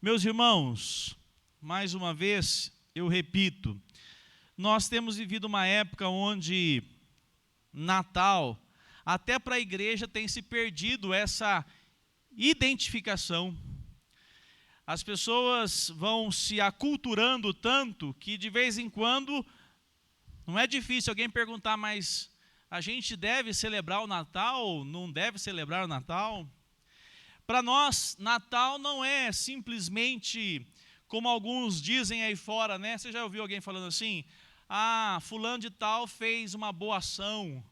Meus irmãos, mais uma vez, eu repito, nós temos vivido uma época onde Natal, até para a igreja tem se perdido essa identificação. As pessoas vão se aculturando tanto que de vez em quando, não é difícil alguém perguntar, mas a gente deve celebrar o Natal? Não deve celebrar o Natal? Para nós, Natal não é simplesmente como alguns dizem aí fora, né? Você já ouviu alguém falando assim? Ah, fulano de tal fez uma boa ação,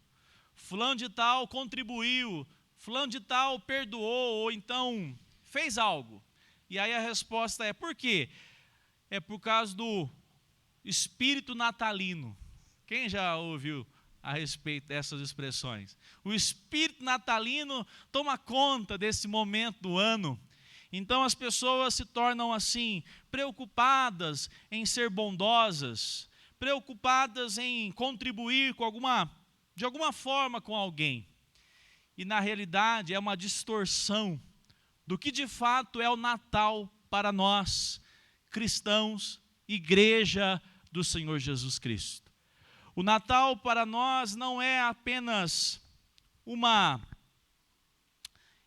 fulano de tal contribuiu, fulano de tal perdoou, ou então fez algo. E aí a resposta é, por quê? É por causa do espírito natalino. Quem já ouviu a respeito dessas expressões? O espírito natalino toma conta desse momento do ano. Então as pessoas se tornam assim, preocupadas em ser bondosas, preocupadas em contribuir de alguma forma com alguém. E na realidade é uma distorção do que de fato é o Natal para nós, cristãos, igreja do Senhor Jesus Cristo. O Natal para nós não é apenas uma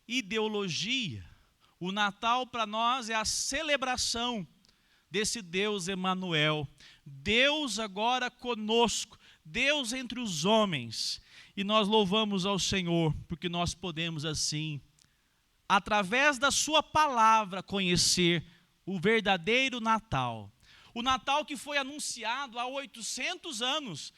ideologia. O Natal para nós é a celebração desse Deus Emanuel, Deus agora conosco, Deus entre os homens. E nós louvamos ao Senhor, porque nós podemos assim, através da sua palavra, conhecer o verdadeiro Natal. O Natal que foi anunciado há 800 anos.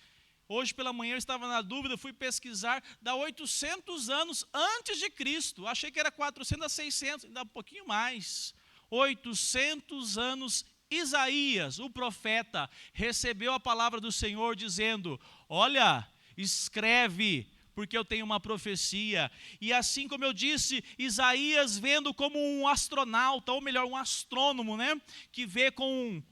Hoje pela manhã eu estava na dúvida, fui pesquisar, dá 800 anos antes de Cristo. Achei que era 400 a 600, ainda um pouquinho mais. 800 anos, Isaías, o profeta, recebeu a palavra do Senhor dizendo, olha, escreve, porque eu tenho uma profecia. E assim como eu disse, Isaías vendo como um astronauta, ou melhor, um astrônomo, né? Que vê com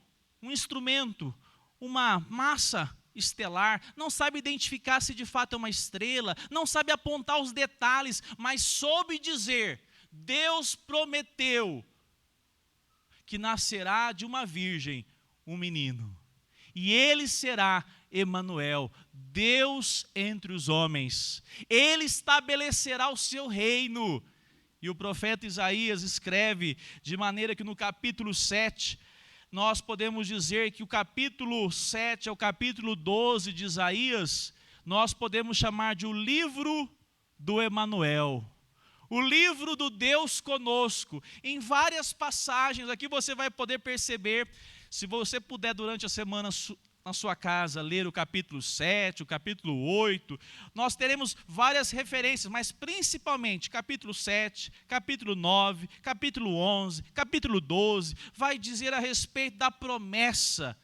um instrumento, uma massa estelar, não sabe identificar se de fato é uma estrela, não sabe apontar os detalhes, mas soube dizer, Deus prometeu que nascerá de uma virgem um menino. E ele será Emanuel, Deus entre os homens. Ele estabelecerá o seu reino. E o profeta Isaías escreve de maneira que no capítulo 7, nós podemos dizer que o capítulo 7 ao capítulo 12 de Isaías, nós podemos chamar de o livro do Emanuel. O livro do Deus conosco. Em várias passagens, aqui você vai poder perceber, se você puder durante a semana na sua casa ler o capítulo 7, o capítulo 8, nós teremos várias referências, mas principalmente capítulo 7, capítulo 9, capítulo 11, capítulo 12, vai dizer a respeito da promessa,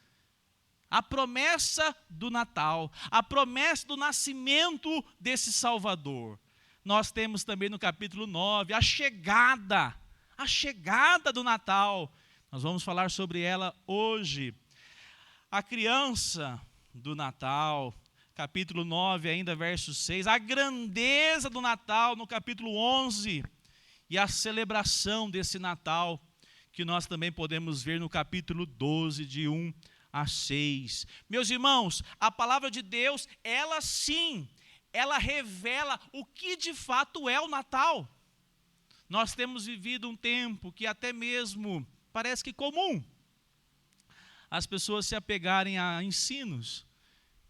a promessa do Natal, a promessa do nascimento desse Salvador. Nós temos também no capítulo 9 a chegada do Natal. Nós vamos falar sobre ela hoje. A criança do Natal, capítulo 9 ainda, verso 6. A grandeza do Natal no capítulo 11. E a celebração desse Natal, que nós também podemos ver no capítulo 12, de 1 a 6. Meus irmãos, a palavra de Deus, ela sim, ela revela o que de fato é o Natal. Nós temos vivido um tempo que até mesmo parece que comum as pessoas se apegarem a ensinos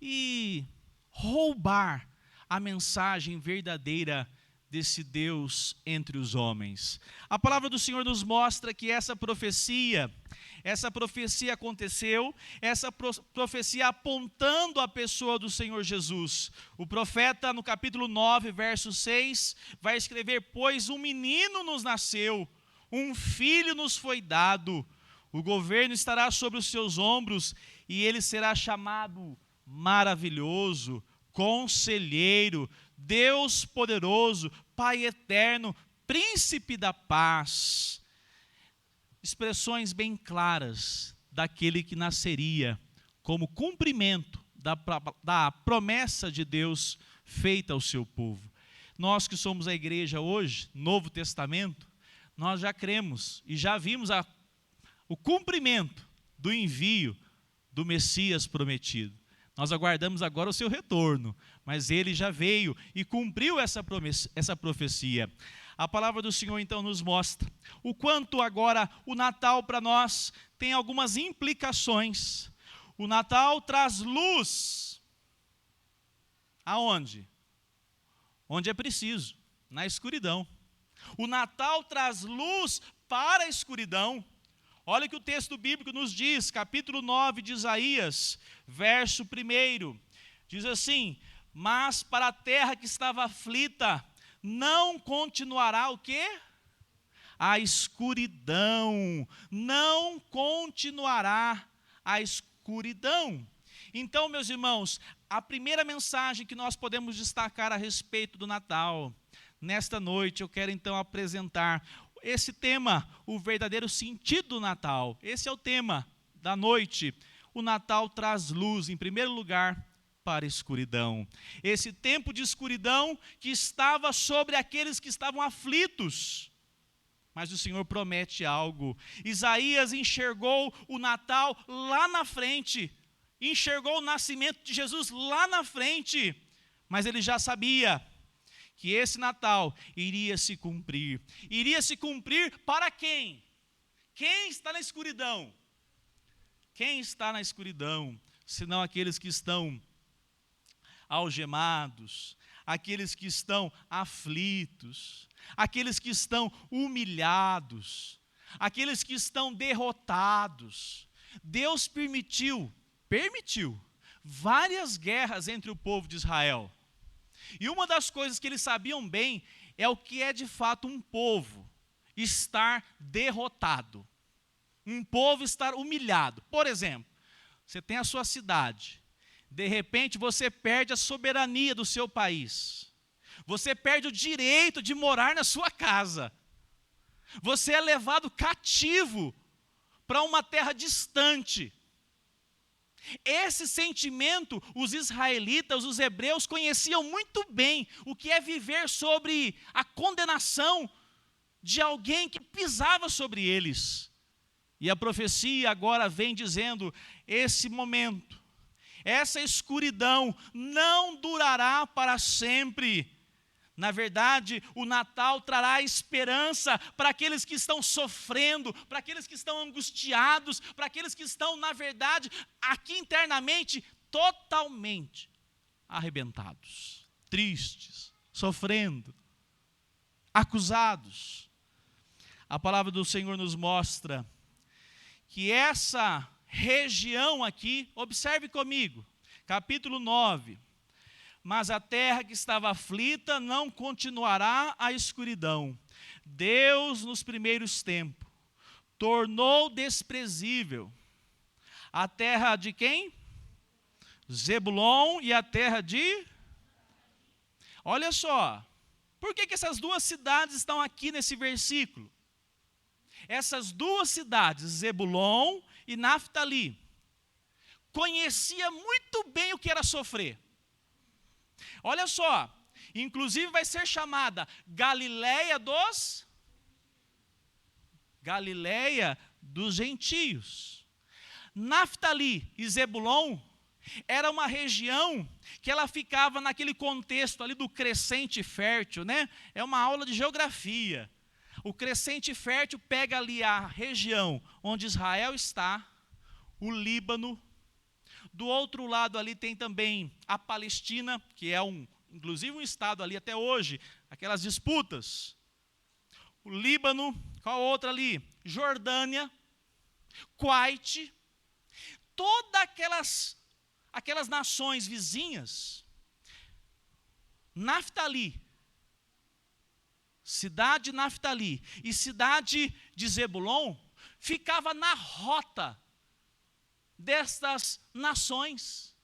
e roubar a mensagem verdadeira desse Deus entre os homens. A palavra do Senhor nos mostra que essa profecia aconteceu, essa profecia apontando a pessoa do Senhor Jesus. O profeta no capítulo 9, verso 6, vai escrever, pois um menino nos nasceu, um filho nos foi dado, o governo estará sobre os seus ombros e ele será chamado Maravilhoso, Conselheiro, Deus Poderoso, Pai Eterno, Príncipe da Paz. Expressões bem claras daquele que nasceria como cumprimento da promessa de Deus feita ao seu povo. Nós que somos a igreja hoje, Novo Testamento, nós já cremos e já vimos o cumprimento do envio do Messias prometido. Nós aguardamos agora o seu retorno, mas ele já veio e cumpriu essa profecia. A palavra do Senhor então nos mostra o quanto agora o Natal para nós tem algumas implicações. O Natal traz luz. Aonde? Onde é preciso, na escuridão. O Natal traz luz para a escuridão. Olha o que o texto bíblico nos diz, capítulo 9 de Isaías, verso 1. Diz assim: mas para a terra que estava aflita, não continuará o quê? A escuridão. Não continuará a escuridão. Então, meus irmãos, a primeira mensagem que nós podemos destacar a respeito do Natal, nesta noite eu quero então apresentar esse tema, o verdadeiro sentido do Natal. Esse é o tema da noite. O Natal traz luz, em primeiro lugar, para a escuridão. Esse tempo de escuridão que estava sobre aqueles que estavam aflitos. Mas o Senhor promete algo. Isaías enxergou o Natal lá na frente. Enxergou o nascimento de Jesus lá na frente. Mas ele já sabia que esse Natal iria se cumprir. Iria se cumprir para quem? Quem está na escuridão? Quem está na escuridão? Senão aqueles que estão algemados, aqueles que estão aflitos, aqueles que estão humilhados, aqueles que estão derrotados. Deus permitiu várias guerras entre o povo de Israel. E uma das coisas que eles sabiam bem é o que é de fato um povo estar derrotado, um povo estar humilhado. Por exemplo, você tem a sua cidade, de repente você perde a soberania do seu país, você perde o direito de morar na sua casa, você é levado cativo para uma terra distante. Esse sentimento, os israelitas, os hebreus conheciam muito bem o que é viver sobre a condenação de alguém que pisava sobre eles. E a profecia agora vem dizendo: esse momento, essa escuridão não durará para sempre. Na verdade, o Natal trará esperança para aqueles que estão sofrendo, para aqueles que estão angustiados, para aqueles que estão, na verdade, aqui internamente, totalmente arrebentados, tristes, sofrendo, acusados. A palavra do Senhor nos mostra que essa região aqui, observe comigo, capítulo 9, mas a terra que estava aflita não continuará a escuridão. Deus, nos primeiros tempos, tornou desprezível a terra de quem? Zebulon e a terra de... Olha só, por que essas duas cidades estão aqui nesse versículo? Essas duas cidades, Zebulon e Naftali, conhecia muito bem o que era sofrer. Olha só, inclusive vai ser chamada Galileia dos gentios. Naftali e Zebulon era uma região que ela ficava naquele contexto ali do crescente fértil, né? É uma aula de geografia. O crescente fértil pega ali a região onde Israel está, o Líbano. Do outro lado ali tem também a Palestina, que é inclusive um estado ali até hoje, aquelas disputas. O Líbano, qual outra ali? Jordânia, Kuwait, todas aquelas nações vizinhas. Naftali, cidade de Naftali e cidade de Zebulon, ficava na rota destas nações,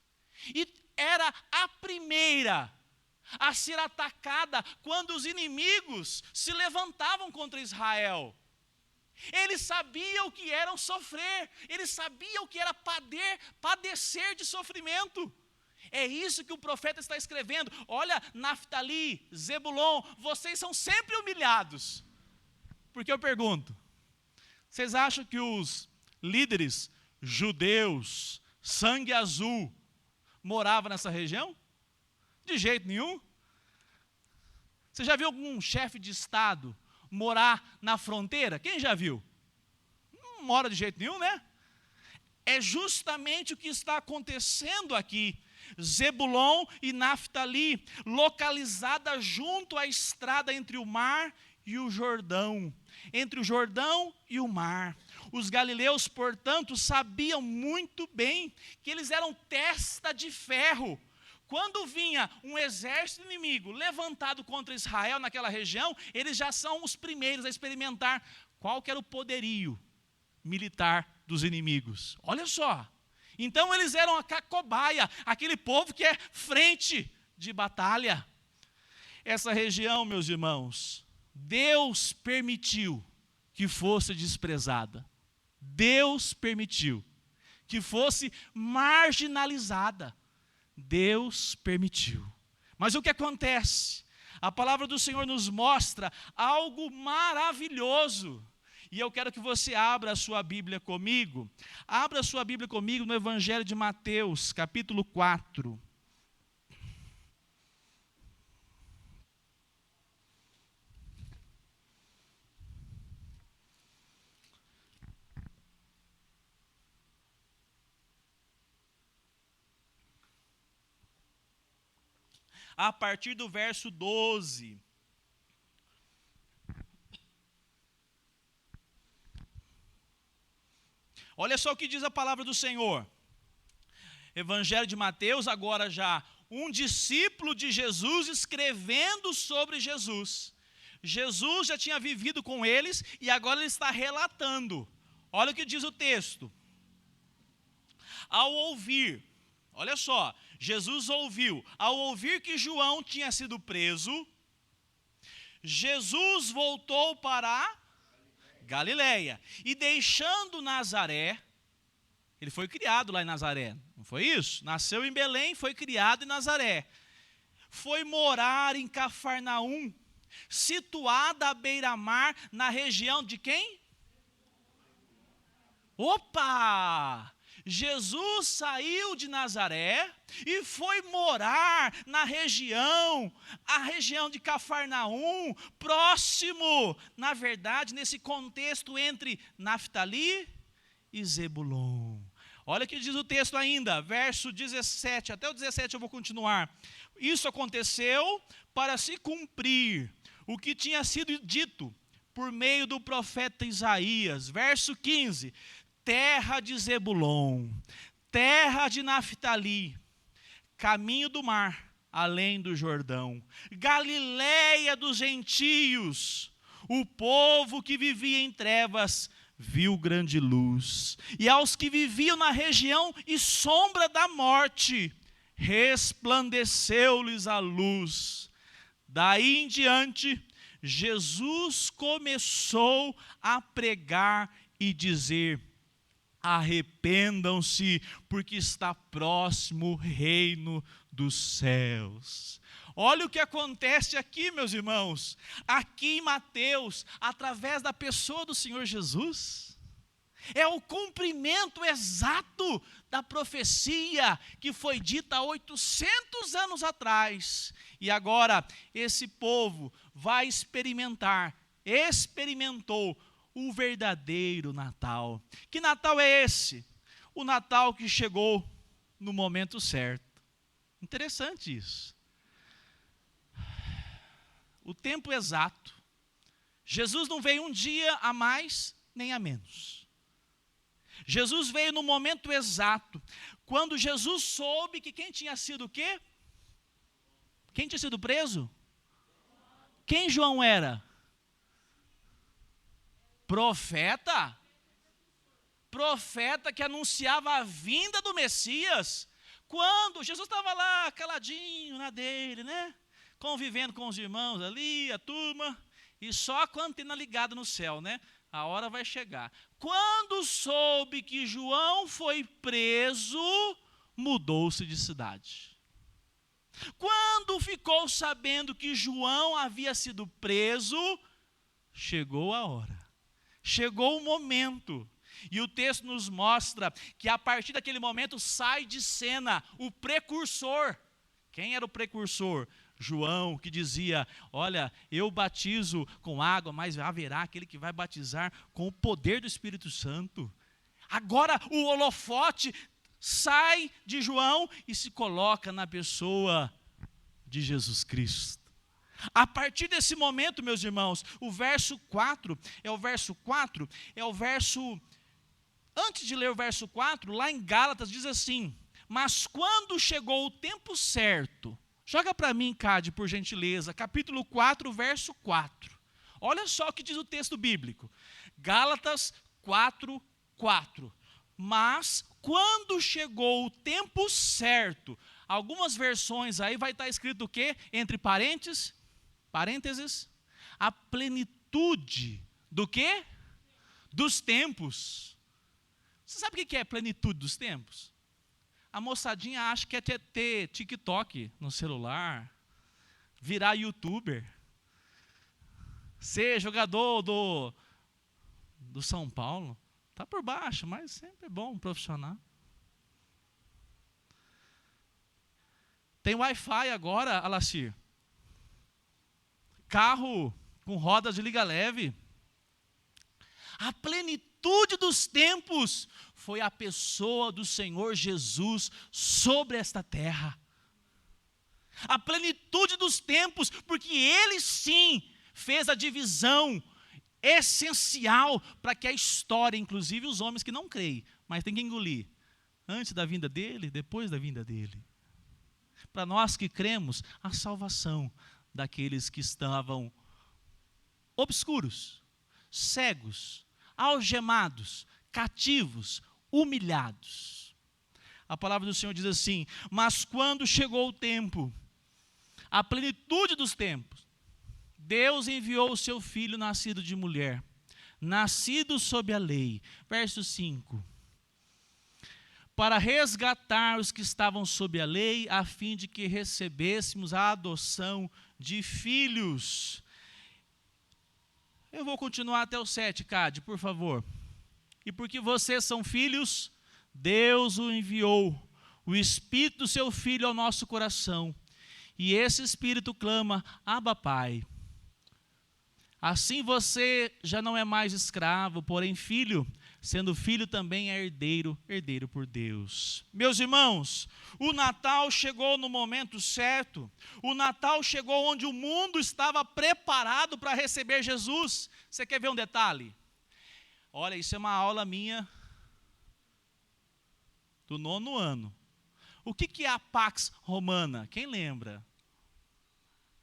e era a primeira a ser atacada quando os inimigos se levantavam contra Israel. Eles sabiam o que era sofrer, eles sabiam o que era padecer de sofrimento. É isso que o profeta está escrevendo. Olha, Naftali, Zebulon, vocês são sempre humilhados. Porque eu pergunto, vocês acham que os líderes judeus, sangue azul, moravam nessa região? De jeito nenhum. Você já viu algum chefe de estado morar na fronteira? Quem já viu? Não mora de jeito nenhum, né? É justamente o que está acontecendo aqui. Zebulon e Naftali, localizada junto à estrada entre o mar e o Jordão. Entre o Jordão e o mar. Os galileus, portanto, sabiam muito bem que eles eram testa de ferro. Quando vinha um exército inimigo levantado contra Israel naquela região, eles já são os primeiros a experimentar qual que era o poderio militar dos inimigos. Olha só. Então eles eram a cobaia, aquele povo que é frente de batalha. Essa região, meus irmãos, Deus permitiu que fosse desprezada. Deus permitiu que fosse marginalizada. Deus permitiu. Mas o que acontece? A palavra do Senhor nos mostra algo maravilhoso. E eu quero que você abra a sua Bíblia comigo. Abra a sua Bíblia comigo no Evangelho de Mateus, capítulo 4. A partir do verso 12. Olha só o que diz a palavra do Senhor. Evangelho de Mateus, agora já um discípulo de Jesus escrevendo sobre Jesus. Jesus já tinha vivido com eles e agora ele está relatando. Olha o que diz o texto. Ao ouvir, olha só, Jesus ouviu, ao ouvir que João tinha sido preso, Jesus voltou para a Galileia. E deixando Nazaré, ele foi criado lá em Nazaré, não foi isso? Nasceu em Belém, foi criado em Nazaré. Foi morar em Cafarnaum, situada à beira-mar, na região de quem? Opa! Jesus saiu de Nazaré e foi morar na região, a região de Cafarnaum, próximo, na verdade, nesse contexto entre Naftali e Zebulon. Olha o que diz o texto ainda, verso 17, até o 17 eu vou continuar. Isso aconteceu para se cumprir o que tinha sido dito por meio do profeta Isaías, verso 15. Terra de Zebulon, terra de Naftali, caminho do mar, além do Jordão, Galileia dos gentios, o povo que vivia em trevas viu grande luz, e aos que viviam na região e sombra da morte, resplandeceu-lhes a luz. Daí em diante, Jesus começou a pregar e dizer: arrependam-se, porque está próximo o reino dos céus. Olha o que acontece aqui, meus irmãos. Aqui em Mateus, através da pessoa do Senhor Jesus, é o cumprimento exato da profecia que foi dita há 800 anos atrás. E agora, esse povo vai experimentou o verdadeiro Natal. Que Natal é esse? O Natal que chegou no momento certo. Interessante isso. O tempo exato. Jesus não veio um dia a mais nem a menos. Jesus veio no momento exato. Quando Jesus soube que quem tinha sido o quê? Quem tinha sido preso? Quem João era? Profeta? Profeta que anunciava a vinda do Messias. Quando Jesus estava lá, caladinho na dele, né? Convivendo com os irmãos ali, a turma. E só quando antena ligada no céu, né? A hora vai chegar. Quando soube que João foi preso, mudou-se de cidade. Quando ficou sabendo que João havia sido preso, chegou a hora. Chegou o momento. E o texto nos mostra que a partir daquele momento sai de cena o precursor. Quem era o precursor? João, que dizia, olha, eu batizo com água, mas haverá aquele que vai batizar com o poder do Espírito Santo. Agora o holofote sai de João e se coloca na pessoa de Jesus Cristo. A partir desse momento, meus irmãos, o verso 4, antes de ler o verso 4, lá em Gálatas diz assim, mas quando chegou o tempo certo, joga para mim, Cade, por gentileza, capítulo 4, verso 4. Olha só o que diz o texto bíblico. Gálatas 4, 4. Mas quando chegou o tempo certo, algumas versões aí vai estar escrito o quê? Entre parênteses, a plenitude do quê? Dos tempos. Você sabe o que é plenitude dos tempos? A moçadinha acha que é ter TikTok no celular, virar youtuber, ser jogador do São Paulo. Está por baixo, mas sempre é bom, um profissional. Tem Wi-Fi agora, Alacir. Carro com rodas de liga leve. A plenitude dos tempos foi a pessoa do Senhor Jesus sobre esta terra. A plenitude dos tempos, porque Ele sim fez a divisão essencial para que a história, inclusive os homens que não creem, mas tem que engolir, antes da vinda dele, depois da vinda dele. Para nós que cremos, a salvação daqueles que estavam obscuros, cegos, algemados, cativos, humilhados. A palavra do Senhor diz assim, mas quando chegou o tempo, a plenitude dos tempos, Deus enviou o seu filho nascido de mulher, nascido sob a lei. Verso 5. Para resgatar os que estavam sob a lei, a fim de que recebêssemos a adoção de filhos. Eu vou continuar até o 7, Cade, por favor. E porque vocês são filhos, Deus o enviou, o Espírito do seu Filho ao nosso coração. E esse Espírito clama, Abba, Pai. Assim você já não é mais escravo, porém filho, sendo filho também é herdeiro, herdeiro por Deus. Meus irmãos, o Natal chegou no momento certo. O Natal chegou onde o mundo estava preparado para receber Jesus. Você quer ver um detalhe? Olha, isso é uma aula minha do 9º ano. O que é a Pax Romana? Quem lembra?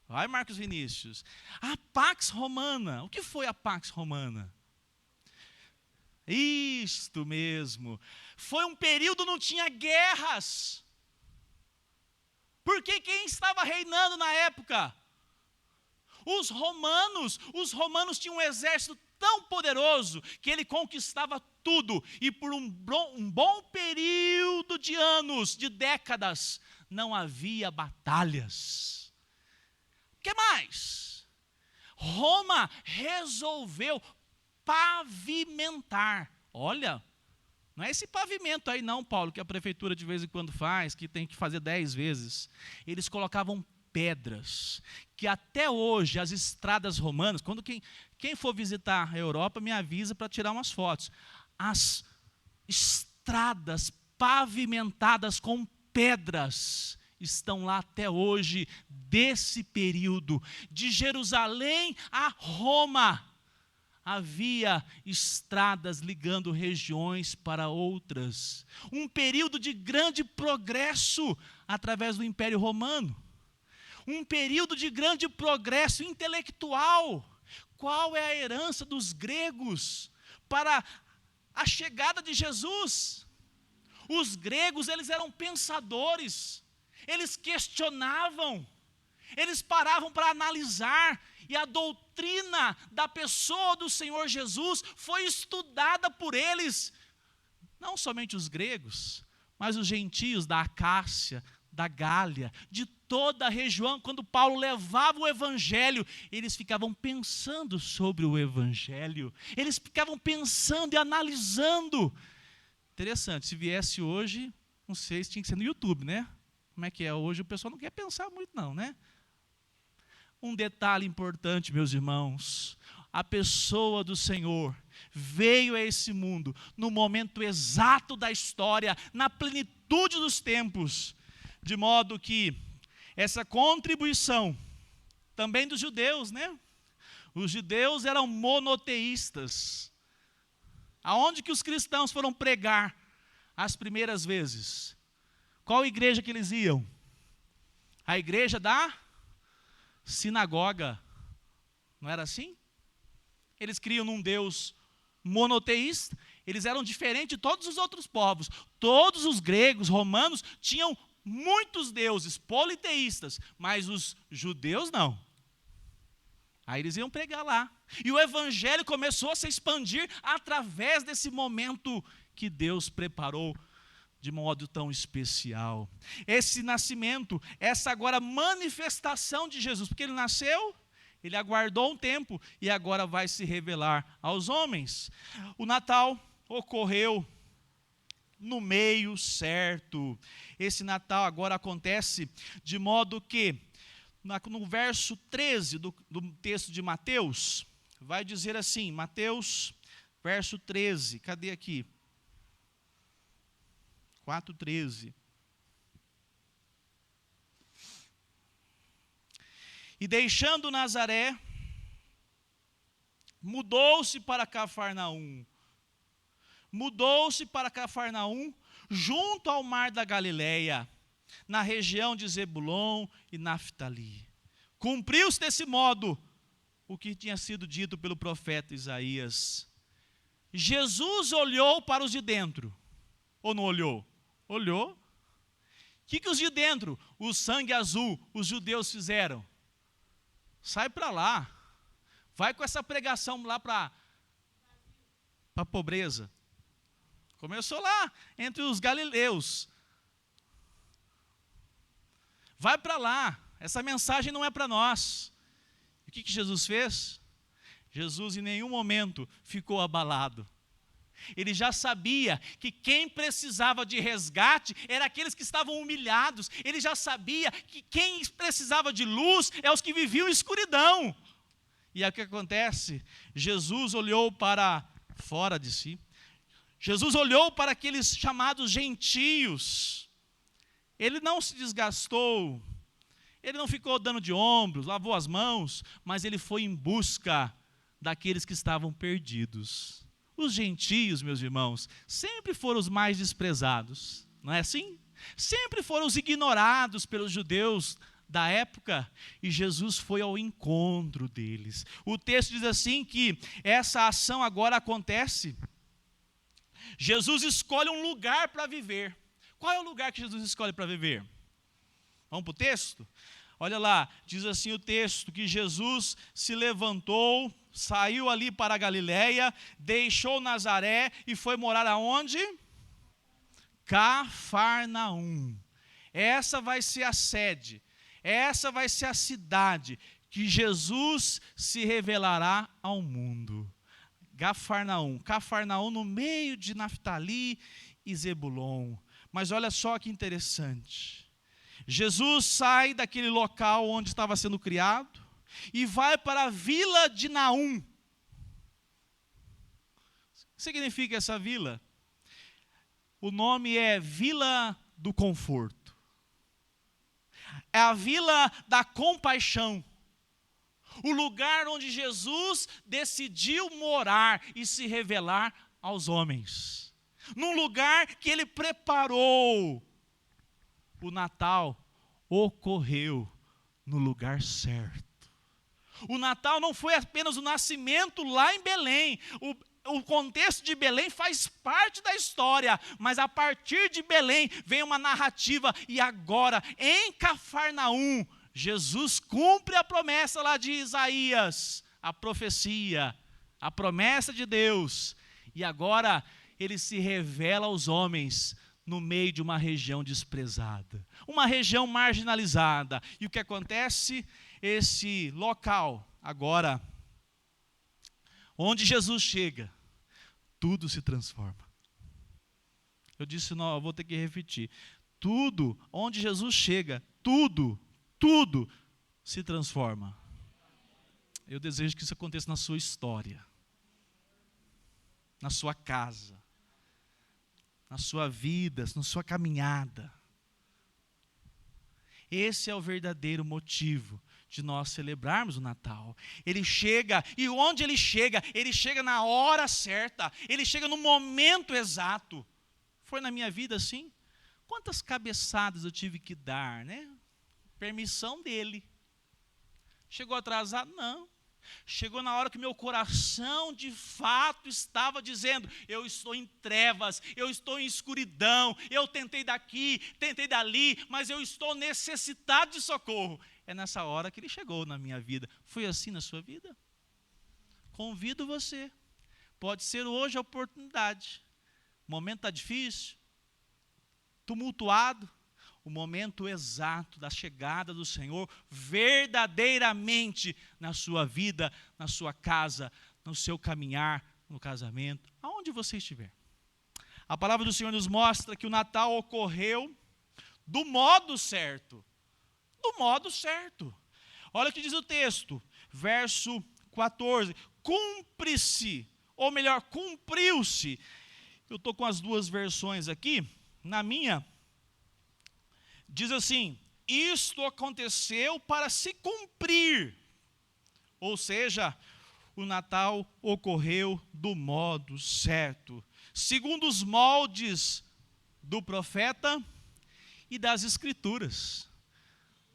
Vai, Marcos Vinícius. A Pax Romana. O que foi a Pax Romana? Isto mesmo. Foi um período não tinha guerras. Porque quem estava reinando na época? Os romanos tinham um exército tão poderoso que ele conquistava tudo. E por um bom período de anos, de décadas, não havia batalhas. O que mais? Roma resolveu pavimentar. Olha, não é esse pavimento aí não, Paulo, que a prefeitura de vez em quando faz, que tem que fazer 10 vezes. Eles colocavam pedras, que até hoje as estradas romanas, quando quem for visitar a Europa, me avisa para tirar umas fotos. As estradas pavimentadas com pedras estão lá até hoje, desse período, de Jerusalém a Roma. Havia estradas ligando regiões para outras. Um período de grande progresso através do Império Romano. Um período de grande progresso intelectual. Qual é a herança dos gregos para a chegada de Jesus? Os gregos, eles eram pensadores. Eles questionavam, eles paravam para analisar, e a doutrina da pessoa do Senhor Jesus foi estudada por eles, não somente os gregos, mas os gentios da Acácia, da Gália, de toda a região. Quando Paulo levava o evangelho, eles ficavam pensando sobre o evangelho, eles ficavam pensando e analisando. Interessante, se viesse hoje, não sei se tinha que ser no YouTube, né? Como é que é? Hoje o pessoal não quer pensar muito não, né? Um detalhe importante, meus irmãos, a pessoa do Senhor veio a esse mundo no momento exato da história, na plenitude dos tempos, de modo que essa contribuição também dos judeus, né? Os judeus eram monoteístas. Aonde que os cristãos foram pregar as primeiras vezes? Qual igreja que eles iam? A igreja da sinagoga. Não era assim? Eles criam num Deus monoteísta. Eles eram diferentes de todos os outros povos. Todos os gregos, romanos, tinham muitos deuses politeístas, mas os judeus não. Aí eles iam pregar lá. E o evangelho começou a se expandir através desse momento que Deus preparou de modo tão especial. Esse nascimento, essa agora manifestação de Jesus, porque ele nasceu, ele aguardou um tempo e agora vai se revelar aos homens. O Natal ocorreu no meio certo. Esse Natal agora acontece de modo que, no verso 13 do texto de Mateus, vai dizer assim, Mateus, verso 13, cadê aqui? 4:13. E deixando Nazaré, mudou-se para Cafarnaum. Mudou-se para Cafarnaum, junto ao mar da Galileia, na região de Zebulon e Naftali. Cumpriu-se desse modo o que tinha sido dito pelo profeta Isaías. Jesus olhou para os de dentro, ou não olhou? Olhou. O que os de dentro, o sangue azul, os judeus fizeram? Sai para lá, vai com essa pregação lá para a pobreza. Começou lá, entre os galileus. Vai para lá, essa mensagem não é para nós. E o que Jesus fez? Jesus em nenhum momento ficou abalado. Ele já sabia que quem precisava de resgate era aqueles que estavam humilhados. Ele já sabia que quem precisava de luz é os que viviam em escuridão. E aí o que acontece? Jesus olhou para fora de si. Jesus olhou para aqueles chamados gentios. Ele não se desgastou. Ele não ficou dando de ombros, lavou as mãos, mas ele foi em busca daqueles que estavam perdidos. Os gentios, meus irmãos, sempre foram os mais desprezados, não é assim? Sempre foram os ignorados pelos judeus da época, e Jesus foi ao encontro deles. O texto diz assim que essa ação agora acontece. Jesus escolhe um lugar para viver. Qual é o lugar que Jesus escolhe para viver? Vamos para o texto? Olha lá, diz assim o texto, que Jesus se levantou, saiu ali para a Galileia, deixou Nazaré e foi morar aonde? Cafarnaum. Essa vai ser a sede, essa vai ser a cidade que Jesus se revelará ao mundo. Cafarnaum no meio de Naftali e Zebulon. Mas olha só que interessante. Jesus sai daquele local onde estava sendo criado e vai para a vila de Naum. O que significa essa vila? O nome é Vila do Conforto. É a vila da compaixão. O lugar onde Jesus decidiu morar e se revelar aos homens. Num lugar que ele preparou. O Natal ocorreu no lugar certo. O Natal não foi apenas o nascimento lá em Belém. O contexto de Belém faz parte da história, mas a partir de Belém vem uma narrativa, e agora, em Cafarnaum, Jesus cumpre a promessa lá de Isaías, a profecia, a promessa de Deus, e agora ele se revela aos homens no meio de uma região desprezada, uma região marginalizada. E o que acontece? Esse local, agora, onde Jesus chega, tudo se transforma. Eu disse, não, eu vou ter que repetir. Tudo, onde Jesus chega, tudo se transforma. Eu desejo que isso aconteça na sua história, na sua casa, na sua vida, na sua caminhada. Esse é o verdadeiro motivo de nós celebrarmos o Natal. Ele chega, e onde ele chega na hora certa, ele chega no momento exato. Foi na minha vida assim? Quantas cabeçadas eu tive que dar, né? Permissão dele. Chegou atrasado? Não. Chegou na hora que meu coração de fato estava dizendo, eu estou em trevas, eu estou em escuridão, eu tentei daqui, tentei dali, mas eu estou necessitado de socorro. É nessa hora que ele chegou na minha vida. Foi assim na sua vida? Convido você. Pode ser hoje a oportunidade. O momento está difícil, tumultuado. O momento exato da chegada do Senhor verdadeiramente na sua vida, na sua casa, no seu caminhar, no casamento, aonde você estiver. A palavra do Senhor nos mostra que o Natal ocorreu do modo certo. Do modo certo. Olha o que diz o texto, verso 14. Cumpre-se, ou melhor, cumpriu-se. Eu estou com as duas versões aqui. Na minha, diz assim, isto aconteceu para se cumprir. Ou seja, o Natal ocorreu do modo certo, segundo os moldes do profeta e das Escrituras.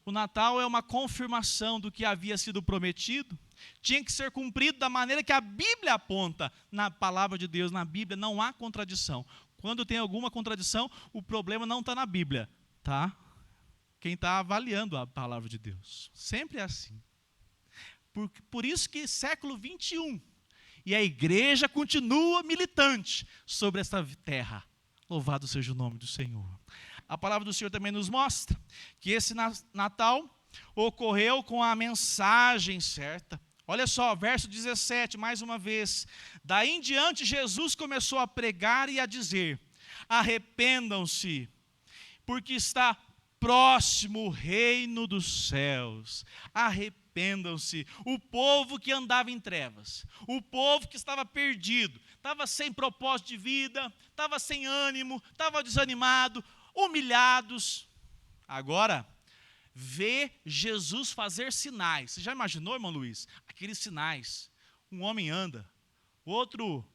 O Natal é uma confirmação do que havia sido prometido, tinha que ser cumprido da maneira que a Bíblia aponta. Na palavra de Deus, na Bíblia, não há contradição. Quando tem alguma contradição, o problema não está na Bíblia, tá? Quem está avaliando a palavra de Deus. Sempre é assim. Por isso que século 21, e a igreja continua militante sobre esta terra. Louvado seja o nome do Senhor. A palavra do Senhor também nos mostra que esse Natal ocorreu com a mensagem certa. Olha só, verso 17, mais uma vez. Daí em diante, Jesus começou a pregar e a dizer, arrependam-se, porque está próximo o reino dos céus. Arrependam-se. O povo que andava em trevas, o povo que estava perdido, estava sem propósito de vida, estava sem ânimo, estava desanimado, humilhados. Agora, vê Jesus fazer sinais. Você já imaginou, irmão Luiz? Aqueles sinais. Um homem anda, outro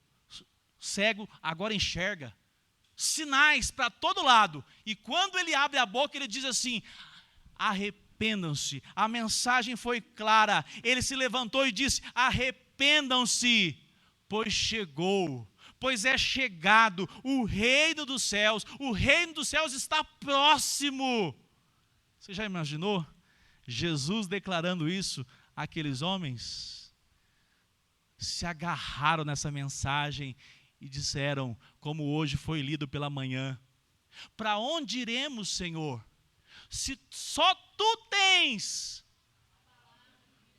cego agora enxerga. Sinais para todo lado. E quando ele abre a boca, ele diz assim, arrependam-se. A mensagem foi clara. Ele se levantou e disse, arrependam-se, pois chegou. Pois é chegado o reino dos céus. O reino dos céus está próximo. Você já imaginou Jesus declarando isso? Aqueles homens se agarraram nessa mensagem e disseram, como hoje foi lido pela manhã, para onde iremos, Senhor? Se só Tu tens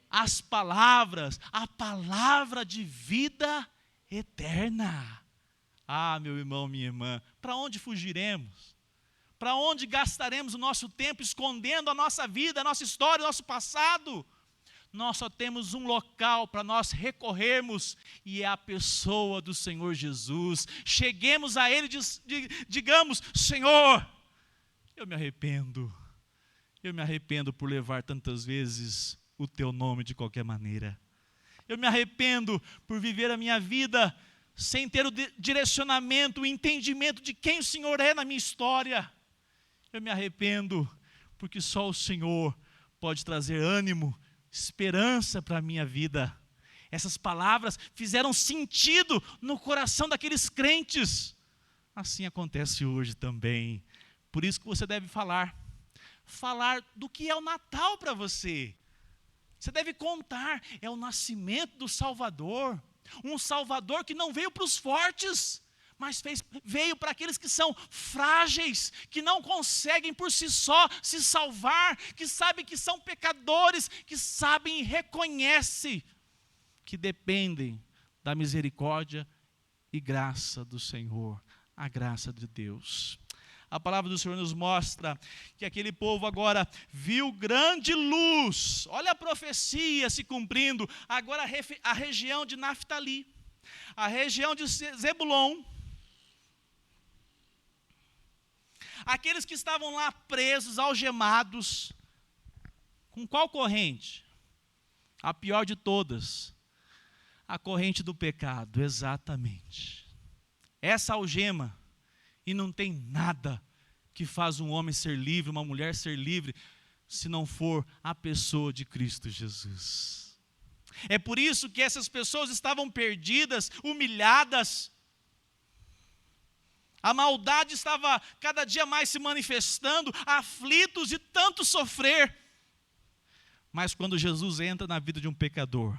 as palavras, a palavra de vida eterna. Ah, meu irmão, minha irmã, para onde fugiremos? Para onde gastaremos o nosso tempo escondendo a nossa vida, a nossa história, o nosso passado? Nós só temos um local para nós recorrermos, e é a pessoa do Senhor Jesus. Cheguemos a Ele e digamos, Senhor, eu me arrependo por levar tantas vezes o Teu nome de qualquer maneira. Eu me arrependo por viver a minha vida sem ter o direcionamento, o entendimento de quem o Senhor é na minha história. Eu me arrependo porque só o Senhor pode trazer ânimo, esperança para a minha vida. Essas palavras fizeram sentido no coração daqueles crentes. Assim acontece hoje também. Por isso que você deve falar do que é o Natal para você. Você deve contar, é o nascimento do Salvador. Um Salvador que não veio para os fortes, mas veio para aqueles que são frágeis, que não conseguem por si só se salvar, que sabem que são pecadores, que sabem e reconhecem que dependem da misericórdia e graça do Senhor, a graça de Deus. A palavra do Senhor nos mostra que aquele povo agora viu grande luz. Olha a profecia se cumprindo. Agora a região de Naftali, a região de Zebulon, aqueles que estavam lá presos, algemados, com qual corrente? A pior de todas, a corrente do pecado, exatamente. Essa algema, e não tem nada que faz um homem ser livre, uma mulher ser livre, se não for a pessoa de Cristo Jesus. É por isso que essas pessoas estavam perdidas, humilhadas. A maldade estava cada dia mais se manifestando, aflitos de tanto sofrer. Mas quando Jesus entra na vida de um pecador,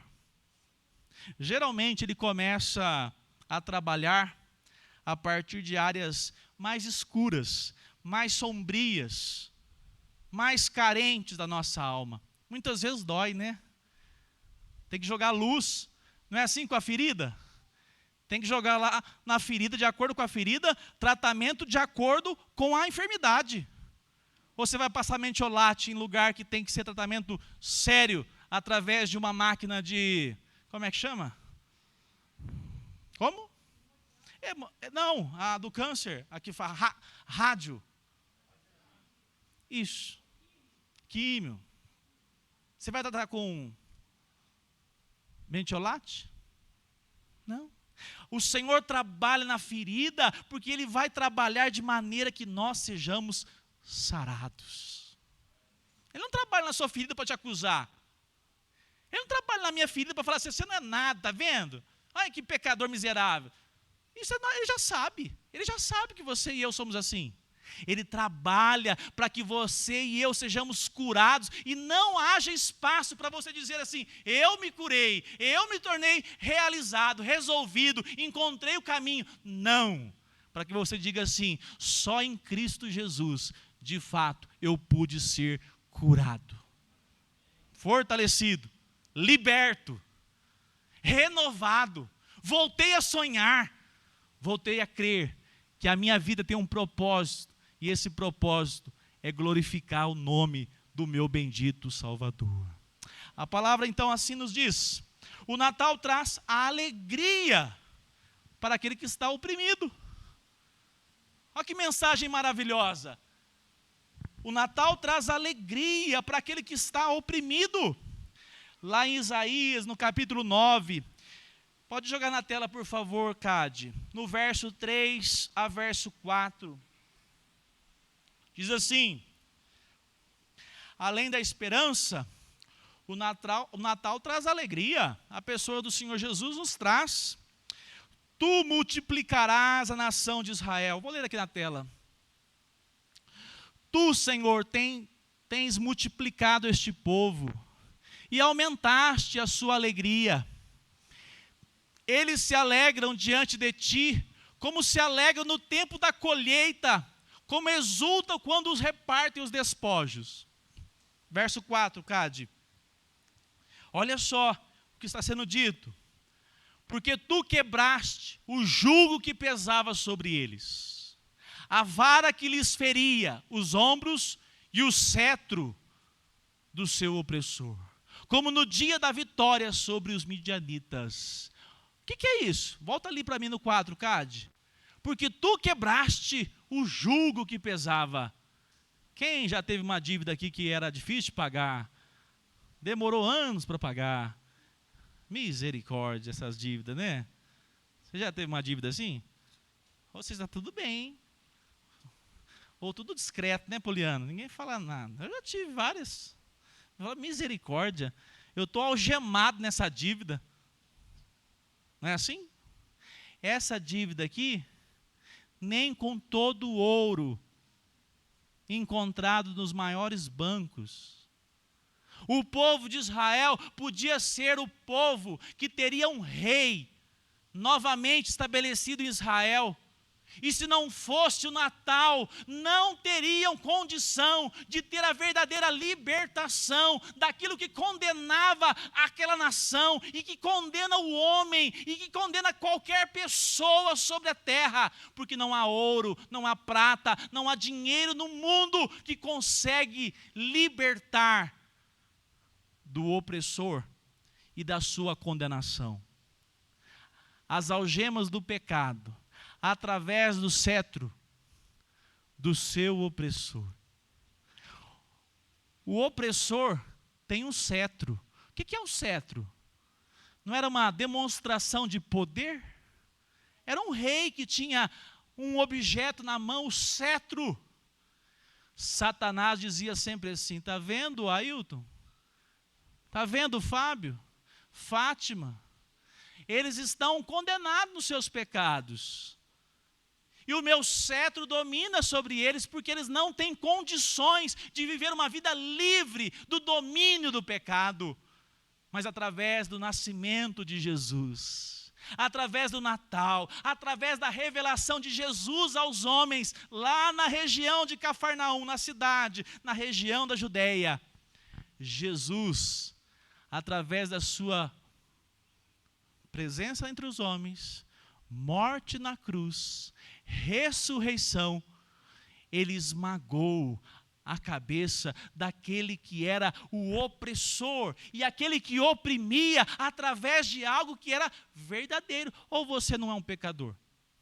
geralmente ele começa a trabalhar a partir de áreas mais escuras, mais sombrias, mais carentes da nossa alma. Muitas vezes dói, né? Tem que jogar luz, não é assim com a ferida? Tem que jogar lá na ferida, de acordo com a ferida, tratamento de acordo com a enfermidade. Ou você vai passar mentiolate em lugar que tem que ser tratamento sério, através de uma máquina de, como é que chama? Como? Não, a do câncer, a que faz rádio. Isso. Químio. Você vai tratar com mentiolate? Não. O Senhor trabalha na ferida, porque Ele vai trabalhar de maneira que nós sejamos sarados. Ele não trabalha na sua ferida para te acusar. Ele não trabalha na minha ferida para falar assim, você não é nada, está vendo? Ai, que pecador miserável. Isso ele já sabe que você e eu somos assim. Ele trabalha para que você e eu sejamos curados e não haja espaço para você dizer assim, eu me curei, eu me tornei realizado, resolvido, encontrei o caminho. Não, para que você diga assim, só em Cristo Jesus, de fato, eu pude ser curado, fortalecido, liberto, renovado, voltei a sonhar, voltei a crer que a minha vida tem um propósito, e esse propósito é glorificar o nome do meu bendito Salvador. A palavra então assim nos diz, o Natal traz a alegria para aquele que está oprimido. Olha que mensagem maravilhosa. O Natal traz alegria para aquele que está oprimido. Lá em Isaías, no capítulo 9, pode jogar na tela, por favor, Cade. No verso 3 a verso 4. Diz assim, além da esperança, o Natal traz alegria. A pessoa do Senhor Jesus nos traz. Tu multiplicarás a nação de Israel. Vou ler aqui na tela. Tu, Senhor, tens multiplicado este povo e aumentaste a sua alegria. Eles se alegram diante de ti, como se alegram no tempo da colheita, como exultam quando os repartem os despojos. Verso 4, Cade. Olha só o que está sendo dito. Porque tu quebraste o jugo que pesava sobre eles, a vara que lhes feria os ombros e o cetro do seu opressor, como no dia da vitória sobre os midianitas. O que é isso? Volta ali para mim no quadro, Cade. Porque tu quebraste o jugo que pesava. Quem já teve uma dívida aqui que era difícil de pagar? Demorou anos para pagar. Misericórdia, essas dívidas, né? Você já teve uma dívida assim? Ou seja, está tudo bem. Ou tudo discreto, né, Poliano? Ninguém fala nada. Eu já tive várias. Misericórdia. Eu estou algemado nessa dívida. Não é assim? Essa dívida aqui, nem com todo o ouro encontrado nos maiores bancos. O povo de Israel podia ser o povo que teria um rei novamente estabelecido em Israel, E se não fosse o Natal, não teriam condição de ter a verdadeira libertação daquilo que condenava aquela nação e que condena o homem e que condena qualquer pessoa sobre a terra, porque não há ouro, não há prata, não há dinheiro no mundo que consegue libertar do opressor e da sua condenação. As algemas do pecado, através do cetro do seu opressor. O opressor tem um cetro. O que é o cetro? Não era uma demonstração de poder? Era um rei que tinha um objeto na mão, o cetro. Satanás dizia sempre assim: está vendo, Ailton? Está vendo, Fábio? Fátima? Eles estão condenados nos seus pecados. E o meu cetro domina sobre eles, porque eles não têm condições de viver uma vida livre do domínio do pecado. Mas através do nascimento de Jesus, através do Natal, através da revelação de Jesus aos homens, lá na região de Cafarnaum, na cidade, na região da Judeia, Jesus, através da sua presença entre os homens, morte na cruz, ressurreição, ele esmagou a cabeça daquele que era o opressor e aquele que oprimia através de algo que era verdadeiro. Ou você não é um pecador?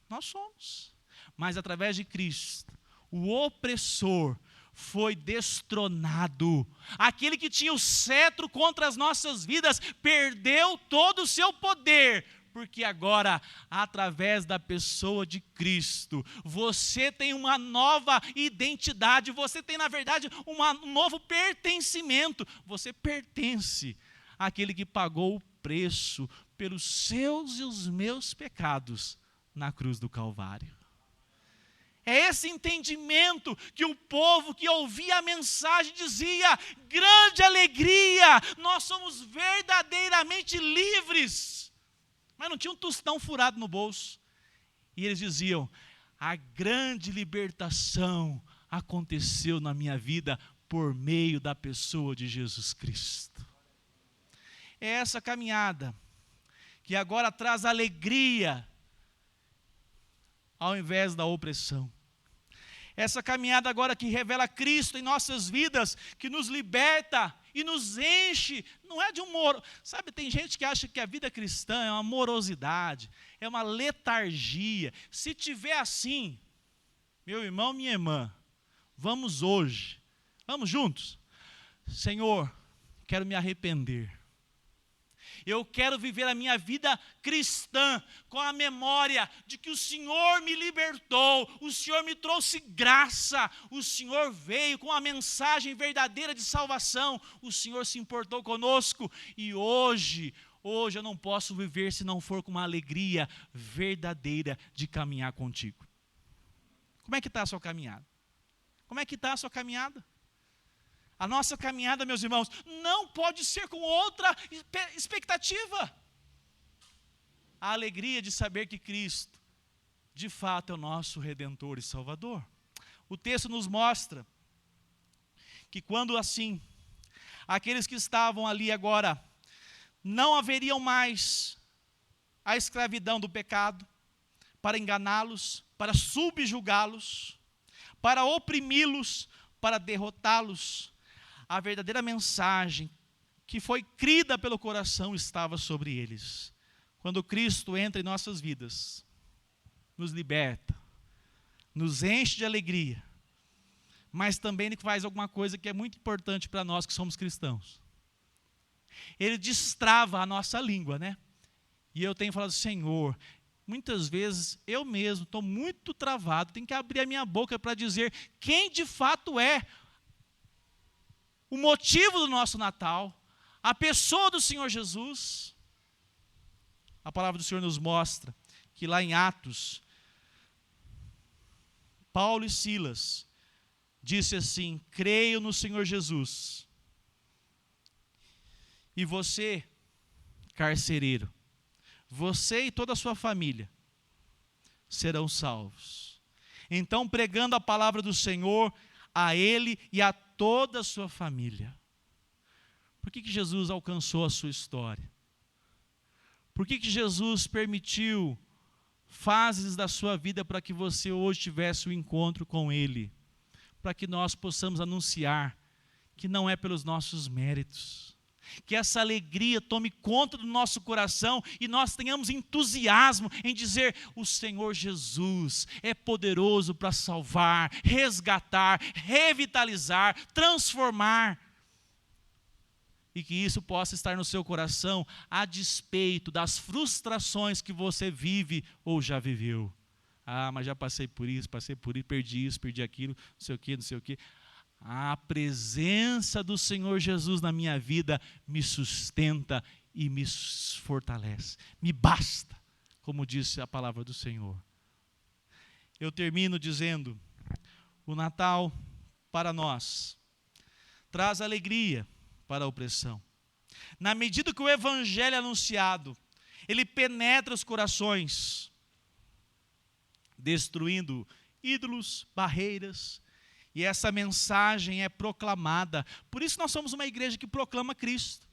Nós somos. Mas através de Cristo, o opressor foi destronado. Aquele que tinha o cetro contra as nossas vidas perdeu todo o seu poder, porque agora, através da pessoa de Cristo, você tem uma nova identidade, você tem, na verdade, um novo pertencimento. Você pertence àquele que pagou o preço pelos seus e os meus pecados na cruz do Calvário. É esse entendimento que o povo que ouvia a mensagem dizia: grande alegria, nós somos verdadeiramente livres. Mas não tinha um tostão furado no bolso. E eles diziam: a grande libertação aconteceu na minha vida por meio da pessoa de Jesus Cristo. É essa caminhada que agora traz alegria ao invés da opressão. Essa caminhada agora que revela Cristo em nossas vidas, que nos liberta e nos enche, não é de um moro. Sabe, tem gente que acha que a vida cristã é uma morosidade, é uma letargia. Se tiver assim, meu irmão, minha irmã, vamos hoje, vamos juntos. Senhor, quero me arrepender. Eu quero viver a minha vida cristã com a memória de que o Senhor me libertou, o Senhor me trouxe graça, o Senhor veio com a mensagem verdadeira de salvação, o Senhor se importou conosco e hoje eu não posso viver se não for com uma alegria verdadeira de caminhar contigo. Como é que está a sua caminhada? Como é que está a sua caminhada? A nossa caminhada, meus irmãos, não pode ser com outra expectativa. A alegria de saber que Cristo, de fato, é o nosso Redentor e Salvador. O texto nos mostra que quando assim, aqueles que estavam ali agora, não haveriam mais a escravidão do pecado, para enganá-los, para subjugá-los, para oprimi-los, para derrotá-los. A verdadeira mensagem que foi crida pelo coração estava sobre eles. Quando Cristo entra em nossas vidas, nos liberta, nos enche de alegria, mas também Ele faz alguma coisa que é muito importante para nós que somos cristãos. Ele destrava a nossa língua, né? E eu tenho falado: Senhor, muitas vezes eu mesmo estou muito travado, tenho que abrir a minha boca para dizer quem de fato é o motivo do nosso Natal, a pessoa do Senhor Jesus. A palavra do Senhor nos mostra que lá em Atos, Paulo e Silas disse assim: creio no Senhor Jesus. E você, carcereiro, você e toda a sua família, serão salvos. Então, pregando a palavra do Senhor a ele e a toda a sua família. Por que Jesus alcançou a sua história? Por que Jesus permitiu fases da sua vida para que você hoje tivesse um encontro com Ele? Para que nós possamos anunciar que não é pelos nossos méritos, que essa alegria tome conta do nosso coração e nós tenhamos entusiasmo em dizer: o Senhor Jesus é poderoso para salvar, resgatar, revitalizar, transformar. E que isso possa estar no seu coração a despeito das frustrações que você vive ou já viveu. Ah, mas já passei por isso, perdi aquilo, não sei o quê. A presença do Senhor Jesus na minha vida me sustenta e me fortalece. Me basta, como disse a palavra do Senhor. Eu termino dizendo: o Natal para nós traz alegria para a opressão. Na medida que o evangelho é anunciado, ele penetra os corações, destruindo ídolos, barreiras, e essa mensagem é proclamada. Por isso nós somos uma igreja que proclama Cristo.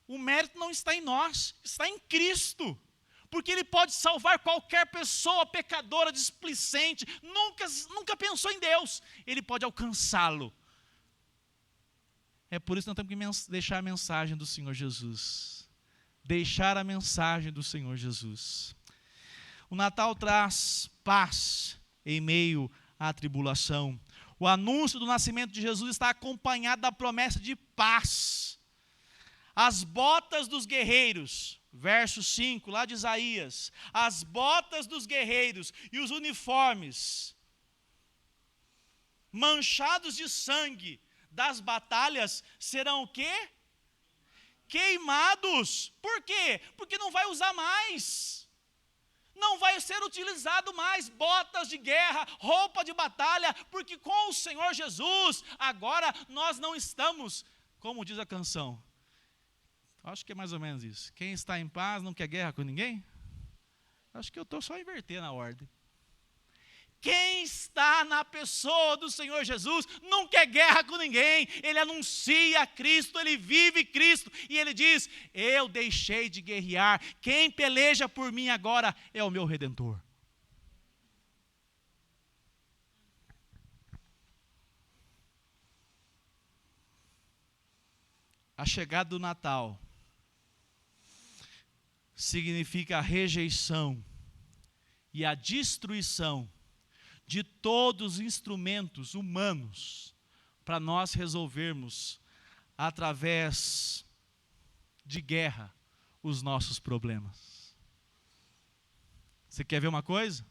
O mérito não está em nós, está em Cristo. Porque Ele pode salvar qualquer pessoa pecadora, displicente, nunca pensou em Deus. Ele pode alcançá-lo. É por isso que nós temos que deixar a mensagem do Senhor Jesus. Deixar a mensagem do Senhor Jesus. O Natal traz paz em meio à tribulação. O anúncio do nascimento de Jesus está acompanhado da promessa de paz. As botas dos guerreiros, verso 5, lá de Isaías. As botas dos guerreiros e os uniformes manchados de sangue das batalhas serão o quê? Queimados. Por quê? Porque não vai usar mais. Não vai ser utilizado mais botas de guerra, roupa de batalha, porque com o Senhor Jesus, agora nós não estamos, como diz a canção. Acho que é mais ou menos isso. Quem está em paz não quer guerra com ninguém? Acho que eu estou só invertendo a ordem. Quem está na pessoa do Senhor Jesus não quer guerra com ninguém. Ele anuncia Cristo, ele vive Cristo. E ele diz: eu deixei de guerrear. Quem peleja por mim agora é o meu Redentor. A chegada do Natal significa a rejeição e a destruição de todos os instrumentos humanos para nós resolvermos, através de guerra, os nossos problemas. Você quer ver uma coisa?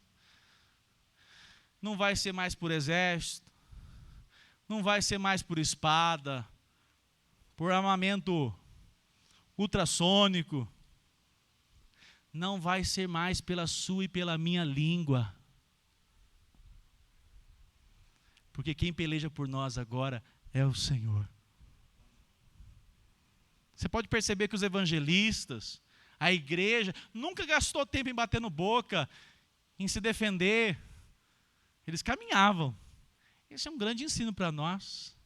Não vai ser mais por exército, não vai ser mais por espada, por armamento ultrassônico, não vai ser mais pela sua e pela minha língua. Porque quem peleja por nós agora é o Senhor. Você pode perceber que os evangelistas, a igreja, nunca gastou tempo em bater no boca, em se defender. Eles caminhavam. Esse é um grande ensino para nós.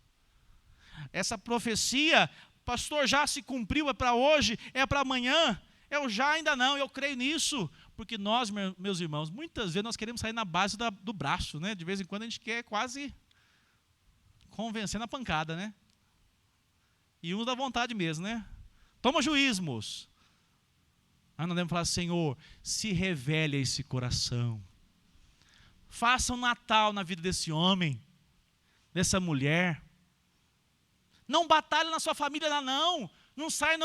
Essa profecia, pastor, já se cumpriu, é para hoje, é para amanhã. Eu já ainda não, eu creio nisso. Porque nós, meus irmãos, muitas vezes nós queremos sair na base do braço, né? De vez em quando a gente quer quase convencer na pancada, né? E uns dá vontade mesmo, né? Toma juízo, moço. Mas nós devemos falar: Senhor, se revele a esse coração. Faça um Natal na vida desse homem, dessa mulher. Não batalhe na sua família, não. Não sai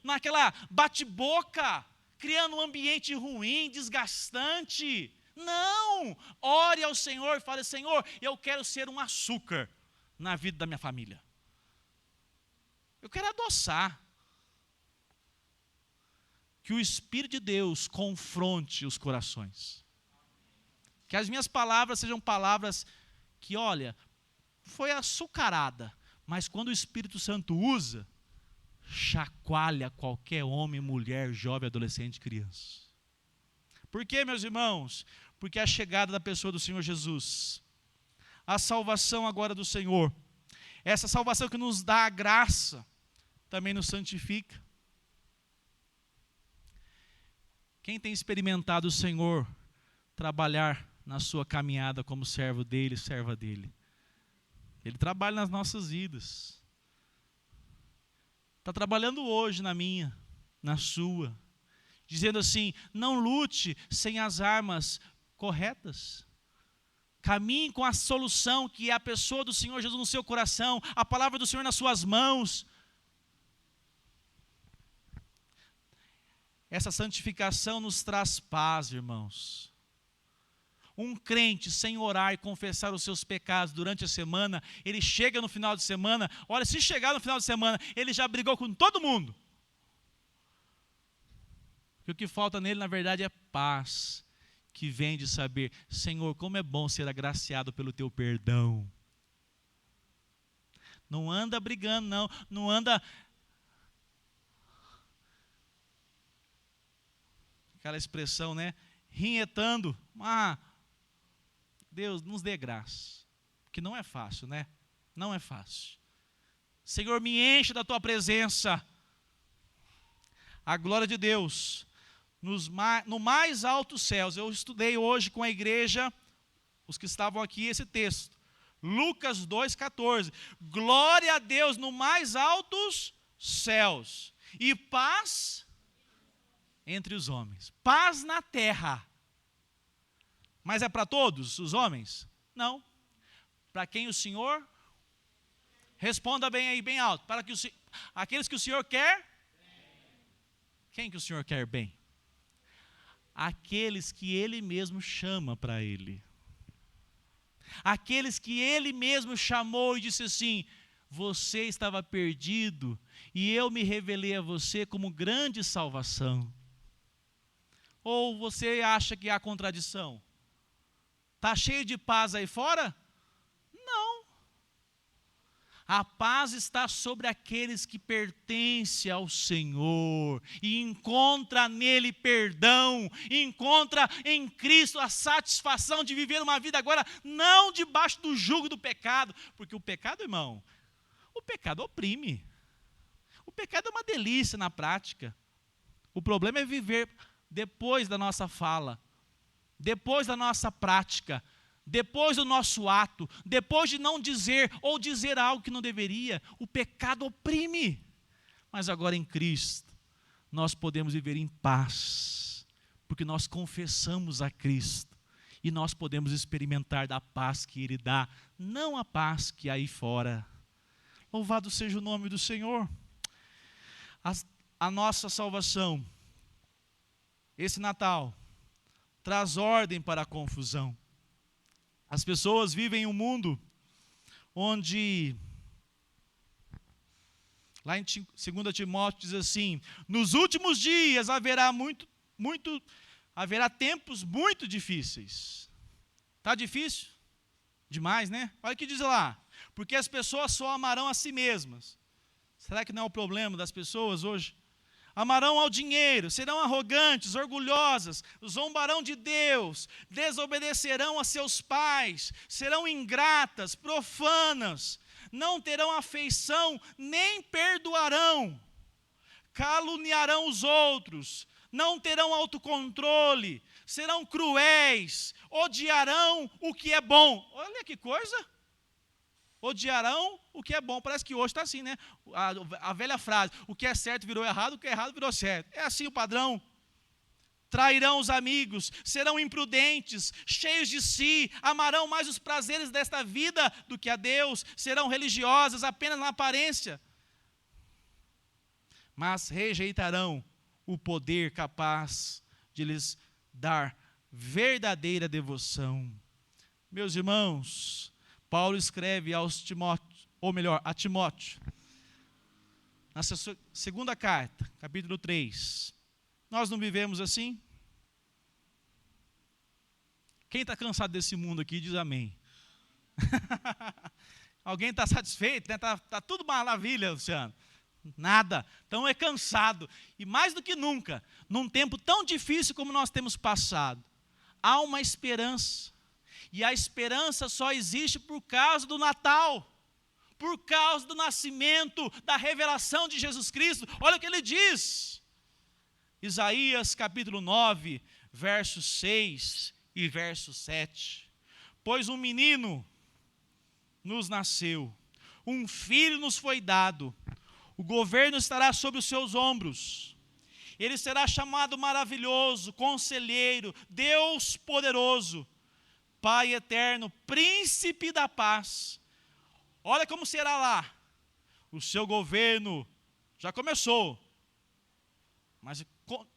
naquela bate-boca, criando um ambiente ruim, desgastante. Não! Ore ao Senhor e fale: Senhor, eu quero ser um açúcar na vida da minha família. Eu quero adoçar. Que o Espírito de Deus confronte os corações. Que as minhas palavras sejam palavras que, olha, foi açucarada, mas quando o Espírito Santo usa, chacoalha qualquer homem, mulher, jovem, adolescente, criança. Por quê, meus irmãos? porque é a chegada da pessoa do Senhor Jesus. A salvação agora do Senhor. Essa salvação que nos dá a graça, também nos santifica. Quem tem experimentado o Senhor trabalhar na sua caminhada como servo dele, serva dele? Ele trabalha nas nossas vidas. Está trabalhando hoje na minha, na sua. Dizendo assim, não lute sem as armas corretas. Caminhe com a solução que é a pessoa do Senhor Jesus no seu coração, a palavra do Senhor nas suas mãos. Essa santificação nos traz paz, irmãos. Um crente sem orar e confessar os seus pecados durante a semana, ele chega no final de semana, olha, se chegar no final de semana, ele já brigou com todo mundo. Porque o que falta nele, na verdade, é paz, que vem de saber, Senhor, como é bom ser agraciado pelo teu perdão. Não anda brigando, não anda... Aquela expressão, né? Rinhetando. Deus nos dê graça. Porque não é fácil, né? Não é fácil. Senhor, me enche da tua presença. A glória de Deus. No mais altos céus. Eu estudei hoje com a igreja, os que estavam aqui, esse texto. Lucas 2,14. Glória a Deus no mais altos céus. E paz entre os homens. Paz na terra. Mas é para todos os homens? Não. Para quem o Senhor? Responda bem aí, bem alto. Para que aqueles que o Senhor quer? Quem que o Senhor quer bem? Aqueles que Ele mesmo chama para Ele. Aqueles que Ele mesmo chamou e disse assim, você estava perdido e eu me revelei a você como grande salvação. Ou você acha que há contradição? Está cheio de paz aí fora? Não. A paz está sobre aqueles que pertencem ao Senhor e encontra nele perdão, encontra em Cristo a satisfação de viver uma vida agora não debaixo do jugo do pecado, porque o pecado, irmão, o pecado oprime. O pecado é uma delícia na prática. O problema é viver depois da nossa fala, depois da nossa prática, depois do nosso ato, depois de não dizer ou dizer algo que não deveria, o pecado oprime. Mas agora em Cristo, nós podemos viver em paz, porque nós confessamos a Cristo, e nós podemos experimentar da paz que Ele dá, não a paz que há aí fora. Louvado seja o nome do Senhor. A nossa salvação, esse Natal, traz ordem para a confusão. As pessoas vivem em um mundo onde, lá em 2 Timóteo diz assim, nos últimos dias haverá haverá tempos muito difíceis. Está difícil? Demais, né? Olha o que diz lá, porque as pessoas só amarão a si mesmas. Será que não é o problema das pessoas hoje? Amarão ao dinheiro, serão arrogantes, orgulhosas, zombarão de Deus, desobedecerão a seus pais, serão ingratas, profanas, não terão afeição, nem perdoarão, caluniarão os outros, não terão autocontrole, serão cruéis, odiarão o que é bom. Olha que coisa! Odiarão o que é bom. Parece que hoje está assim, né? A velha frase, o que é certo virou errado, o que é errado virou certo. É assim o padrão. Trairão os amigos, serão imprudentes, cheios de si, amarão mais os prazeres desta vida do que a Deus, serão religiosas apenas na aparência, mas rejeitarão o poder capaz de lhes dar verdadeira devoção. Meus irmãos, Paulo escreve a Timóteo, na sua segunda carta, capítulo 3. Nós não vivemos assim? Quem está cansado desse mundo aqui, diz amém. Alguém está satisfeito? Né? Tá tudo maravilha, Luciano. Nada. Então é cansado. E mais do que nunca, num tempo tão difícil como nós temos passado, há uma esperança. E a esperança só existe por causa do Natal, por causa do nascimento, da revelação de Jesus Cristo. Olha o que ele diz. Isaías capítulo 9, versos 6 e verso 7. Pois um menino nos nasceu, um filho nos foi dado, o governo estará sobre os seus ombros. Ele será chamado maravilhoso, conselheiro, Deus poderoso, Pai eterno, príncipe da paz. Olha como será lá. O seu governo já começou, mas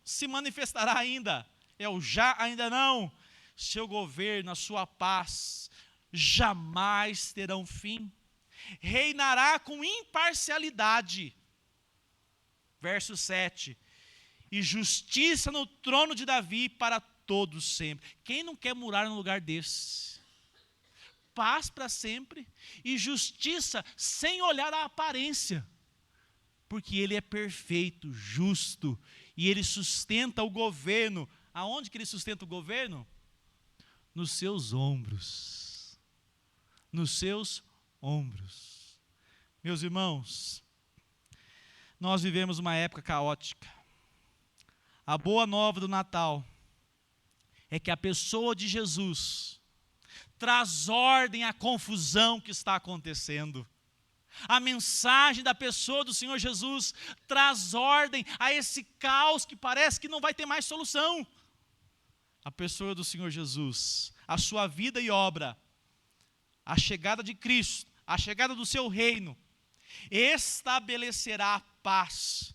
se manifestará ainda. É o já, ainda não. Seu governo, a sua paz, jamais terão fim. Reinará com imparcialidade. Verso 7. E justiça no trono de Davi para todos sempre. Quem não quer morar num lugar desse? Paz para sempre e justiça sem olhar a aparência. Porque ele é perfeito, justo, e ele sustenta o governo. Aonde que ele sustenta o governo? Nos seus ombros. Nos seus ombros. Meus irmãos, nós vivemos uma época caótica. A boa nova do Natal é que a pessoa de Jesus traz ordem à confusão que está acontecendo. A mensagem da pessoa do Senhor Jesus traz ordem a esse caos que parece que não vai ter mais solução. A pessoa do Senhor Jesus, a sua vida e obra, a chegada de Cristo, a chegada do seu reino, estabelecerá paz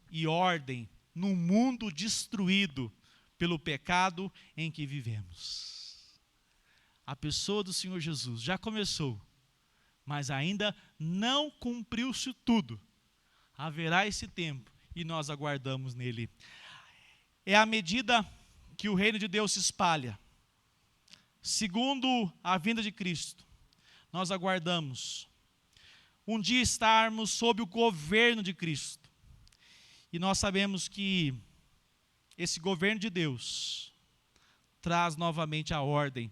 e ordem no mundo destruído pelo pecado em que vivemos. A pessoa do Senhor Jesus já começou, mas ainda não cumpriu-se tudo. Haverá esse tempo e nós aguardamos nele. É à medida que o reino de Deus se espalha, segundo a vinda de Cristo, nós aguardamos um dia estarmos sob o governo de Cristo. E nós sabemos que esse governo de Deus traz novamente a ordem,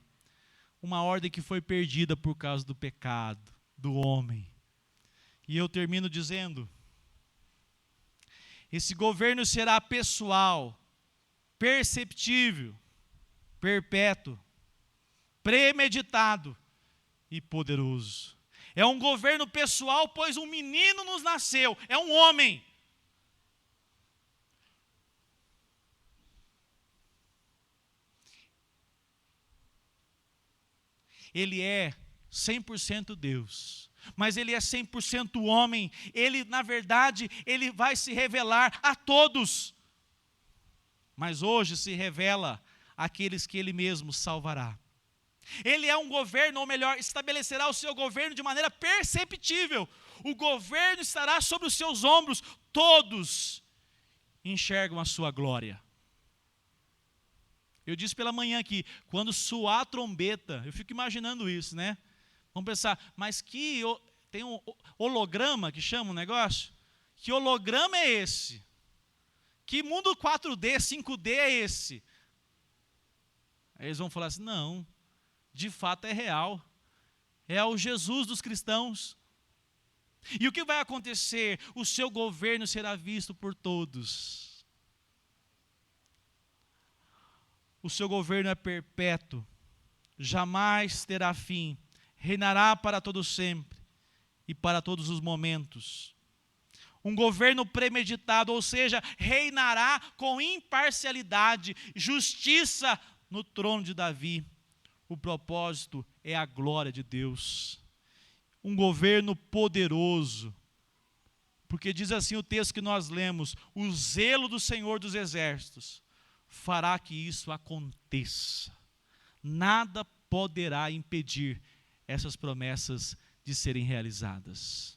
uma ordem que foi perdida por causa do pecado, do homem. E eu termino dizendo, esse governo será pessoal, perceptível, perpétuo, premeditado e poderoso. É um governo pessoal, pois um menino nos nasceu, é um homem. Ele é 100% Deus, mas ele é 100% homem. Ele, na verdade, ele vai se revelar a todos. Mas hoje se revela àqueles que ele mesmo salvará. Ele é um governo, ou melhor, estabelecerá o seu governo de maneira perceptível. O governo estará sobre os seus ombros. Todos enxergam a sua glória. Eu disse pela manhã aqui, quando soar a trombeta, eu fico imaginando isso, né? Vamos pensar, mas tem um holograma que chama o negócio? Que holograma é esse? Que mundo 4D, 5D é esse? Aí eles vão falar assim, não, de fato é real. É o Jesus dos cristãos. E o que vai acontecer? O seu governo será visto por todos. O seu governo é perpétuo, jamais terá fim, reinará para todo sempre e para todos os momentos. Um governo premeditado, ou seja, reinará com imparcialidade, justiça no trono de Davi. O propósito é a glória de Deus. Um governo poderoso, porque diz assim o texto que nós lemos, o zelo do Senhor dos Exércitos fará que isso aconteça. Nada poderá impedir essas promessas de serem realizadas.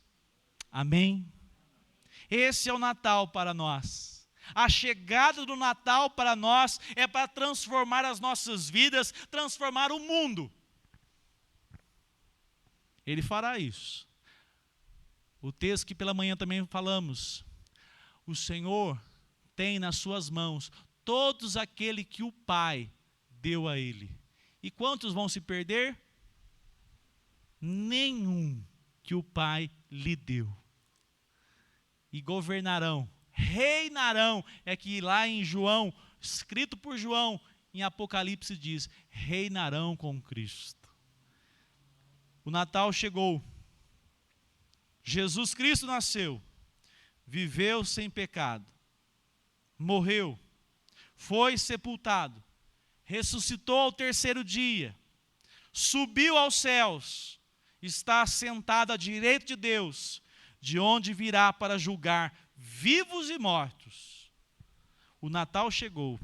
Amém? Esse é o Natal para nós. A chegada do Natal para nós é para transformar as nossas vidas, transformar o mundo. Ele fará isso. O texto que pela manhã também falamos, o Senhor tem nas suas mãos todos aqueles que o Pai deu a ele. E quantos vão se perder? Nenhum que o Pai lhe deu. E governarão, reinarão, é que lá em João, escrito por João, em Apocalipse diz, reinarão com Cristo. O Natal chegou, Jesus Cristo nasceu, viveu sem pecado, morreu, foi sepultado, ressuscitou ao terceiro dia, subiu aos céus, está sentado à direita de Deus, de onde virá para julgar vivos e mortos. O Natal chegou,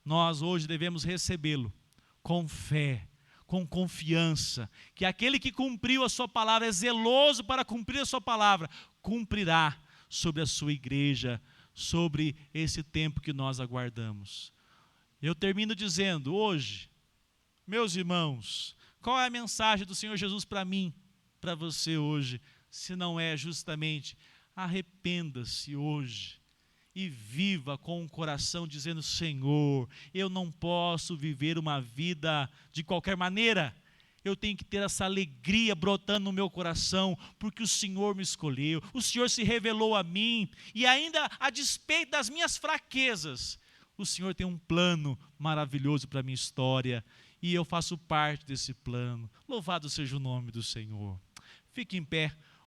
nós hoje devemos recebê-lo com fé, com confiança, que aquele que cumpriu a sua palavra, é zeloso para cumprir a sua palavra, cumprirá sobre a sua igreja, sobre esse tempo que nós aguardamos. Eu termino dizendo, hoje, meus irmãos, qual é a mensagem do Senhor Jesus para mim, para você hoje, se não é justamente, arrependa-se hoje e viva com o coração dizendo, Senhor, eu não posso viver uma vida de qualquer maneira, eu tenho que ter essa alegria brotando no meu coração, porque o Senhor me escolheu, o Senhor se revelou a mim, e ainda a despeito das minhas fraquezas, o Senhor tem um plano maravilhoso para a minha história, e eu faço parte desse plano. Louvado seja o nome do Senhor. Fique em pé.